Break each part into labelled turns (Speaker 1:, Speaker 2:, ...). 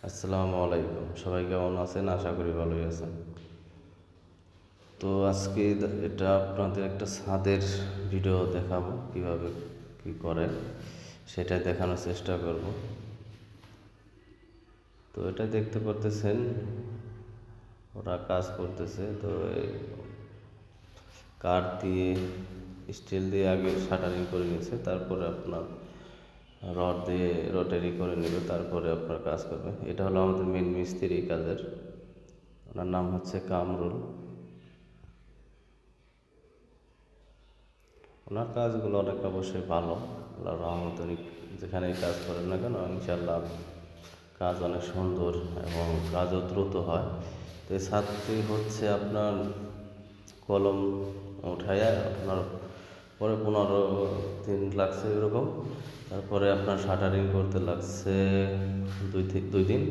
Speaker 1: আসসালামু আলাইকুম। সবাই কেমন আছেন? আশা করি ভালোই আছেন। তো আজকে এটা আপনাদের একটা ছাদের ভিডিও দেখাবো, কিভাবে কি করে সেটা দেখানোর চেষ্টা করব। তো এটা দেখতে পারতেছেন ওরা কাজ করতেছে। তো কাঠ দিয়ে স্টিল দিয়ে আগে শাটারিং করে নিয়েছে, তারপরে আপনার রড দিয়ে রটারি করে নেবে, তারপরে আপনার কাজ করবে। এটা হলো আমাদের মেন মিস্ত্রি কাজের, ওনার নাম হচ্ছে কামরুল। ওনার কাজগুলো অনেক অবশ্যই ভালো, আল্লাহর রহমতে যেখানেই কাজ করেন না কেন ইনশাআল্লাহ কাজ অনেক সুন্দর এবং কাজও দ্রুত হয়। তো এই ছাদটি হচ্ছে আপনার কলম উঠাইয়া আপনার পরে 15 দিন লাগছে এরকম। তারপরে আপনার শাটারিং করতে লাগছে 2 দিন।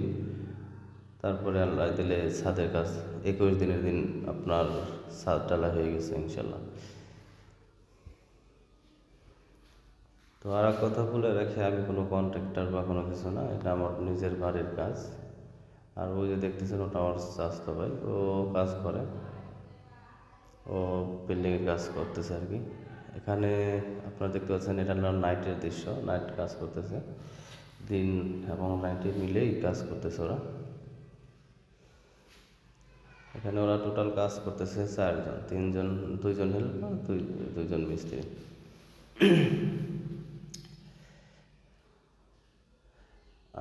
Speaker 1: তারপরে আল্লাহ দিলে ছাদের কাজ 21 দিনের দিন আপনার ছাদ ঢালা হয়ে গেছে ইনশাল্লাহ। তো আর এক কথা বলে রাখি, আমি কোনো কন্ট্রাক্টর বা কোনো কিছু না, এটা আমার নিজের বাড়ির কাজ। আর ওই যে দেখতেছেন ওটা আমার চাচাতো ভাই, ও কাজ করে, ও বিল্ডিংয়ের কাজ করতেছে আর কি। এখানে আপনারা দেখতে পাচ্ছেন এটা হলো নাইটের দৃশ্য, নাইট কাজ করতেছে, দিন এবং নাইটে মিলেই কাজ করতেছে ওরা। এখানে ওরা টোটাল কাজ করতেছে 4জন, 3জন, 2জন হেল্পার, দুইজন মিস্ত্রি।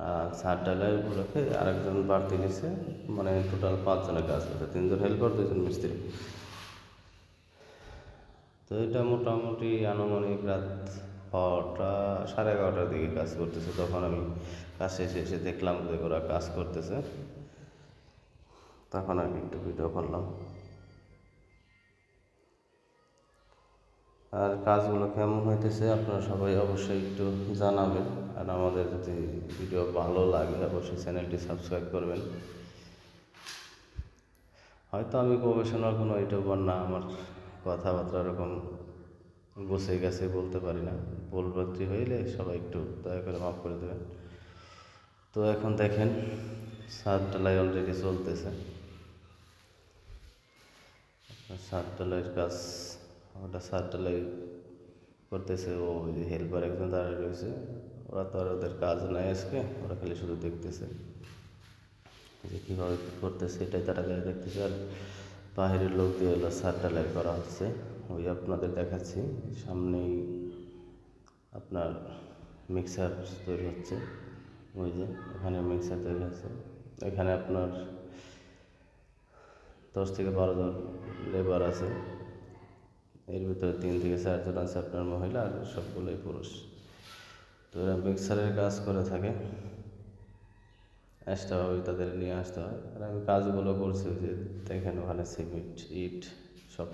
Speaker 1: আর ছাদ ঢালাই উপলক্ষে আরেকজন বাড়তি নিচ্ছে, মানে টোটাল 5জনের কাজ করছে, 3জন হেল্পার, 2জন মিস্ত্রি। তো এটা মোটামুটি আনুমানিক রাত 11:30টার দিকে কাজ করতেছে। তখন আমি কাজ শেষে এসে দেখলাম যে ওরা কাজ করতেছে, তখন আমি একটু ভিডিও করলাম। আর কাজগুলো কেমন হইতেছে আপনারা সবাই অবশ্যই একটু জানাবেন। আর আমাদের যদি ভিডিও ভালো লাগে অবশ্যই চ্যানেলটি সাবস্ক্রাইব করবেন। হয়তো আমি প্রফেশনাল কোনো ইউটিউবার না, আমার কথাবার্তা এরকম গুছিয়ে গেছে বলতে পারি না, ভুলভ্রান্তি হইলে সবাই একটু দয়া করে মাফ করে দেবেন। তো এখন দেখেন ছাদ ঢালাই অলরেডি চলতেছে, ছাদ ঢালাইয়ের কাজ, ওটা ছাদ ঢালাই করতেছে। ও ওই যে হেল্পার একজন দাঁড়িয়ে রয়েছে, ওরা তো আর ওদের কাজ নাই আজকে, ওরা খালি শুধু দেখতেছে যে কীভাবে কী করতেছে, এটাই তারা দাঁড়িয়ে দেখতেছে। আর বাহিরের লোক দিয়ে হলো ছাদ ঢালাই করা হচ্ছে, ওই আপনাদের দেখাচ্ছি সামনেই আপনার মিক্সার তৈরি হচ্ছে, ওই যে এখানে মিক্সার তৈরি হচ্ছে। এখানে আপনার 10 থেকে 12জন লেবার আছে, এর ভিতরে 3 থেকে 4জন আছে আপনার মহিলা, আর সবগুলোই পুরুষ। তো এরা মিক্সারের কাজ করে থাকে, আসতে হবে তাদের নিয়ে আসতে হয়। আর আমি কাজগুলো করছি, যে দেখেন ওখানে সিমেন্ট, ইট সব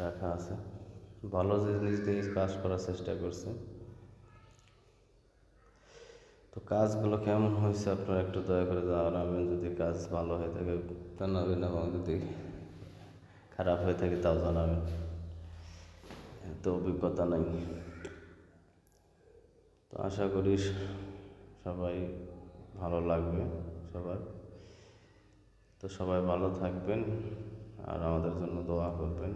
Speaker 1: রাখা আছে, ভালো জিনিস দিয়ে কাজ করার চেষ্টা করছে। তো কাজগুলো কেমন হয়েছে আপনারা একটু দয়া করে জানাবেন, যদি কাজ ভালো হয়ে থাকে জানাবেন, এবং যদি খারাপ হয়ে থাকে তাও জানাবেন, তো অভিজ্ঞতা নাই। তো আশা করি সবাই ভালো লাগবে সবার। তো সবাই ভালো থাকবেন আর আমাদের জন্য দোয়া করবেন।